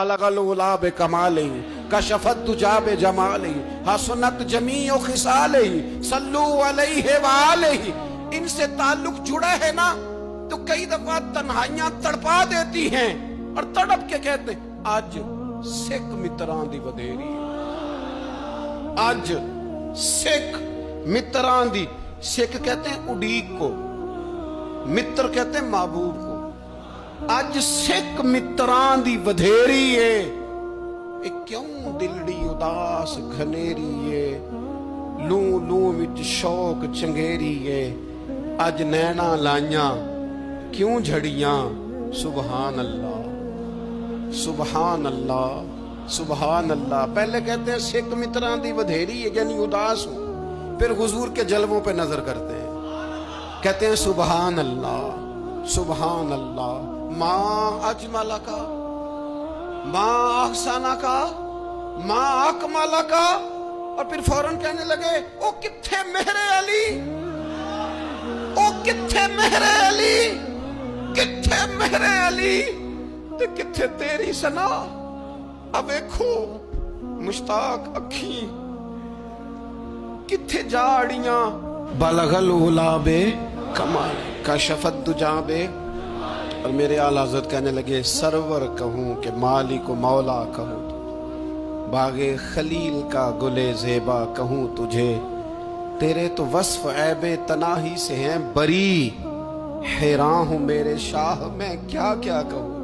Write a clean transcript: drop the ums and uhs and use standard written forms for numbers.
अलगलुला बे कमाले कशफत दुजा बे जमाले हसनत जमीओ खिसाले सल्लू अलैहि व आलिहि। इनसे ताल्लुक जुड़ा है ना तो कई दफा तन्हाइयां तड़पा देती हैं और तड़प के कहते आज सिख मित्रां दी वधेरी, आज सिख मित्रां दी। सिख कहते हैं उडीक को, मित्र कहते हैं महबूब को। अज सिख मित्रां दी वधेरी है, क्यों दिलड़ी उदास घनेरी है, लू लू विच शौक चंगेरी है। अज नैना लाइयां क्यों झड़ियां, सुबहान अल्लाह सुबहान अल्लाह सुबहान अल्लाह। पहले कहते हैं सिख मित्रां दी वधेरी है यानी उदास हो, फिर हुजूर के जलवों पे नजर करते हैं, कहते हैं सुबहान अल्लाह सुबहान अल्लाह। माँ अजमला का, माँ अहसाना का, माँ अकमला का। और फिर फौरन कहने लगे ओ किथे मेहरे अली, ओ किथे मेहरे अली, किथे मेहरे अली ते किथे तेरी सना। अब देखो मुश्ताक अखी किथे जाड़ियां, बलगल उलाबे कमाल कशफत दुजाबे। और मेरे आला हज़रत कहने लगे सरवर कहूं कि मालिक को मौला कहूं, बागे खलील का गुले ज़ेबा कहूं तुझे। तेरे तो वस्फ ऐबे तनाही से हैं बरी, हैरान हूं मेरे शाह मैं क्या क्या कहूं।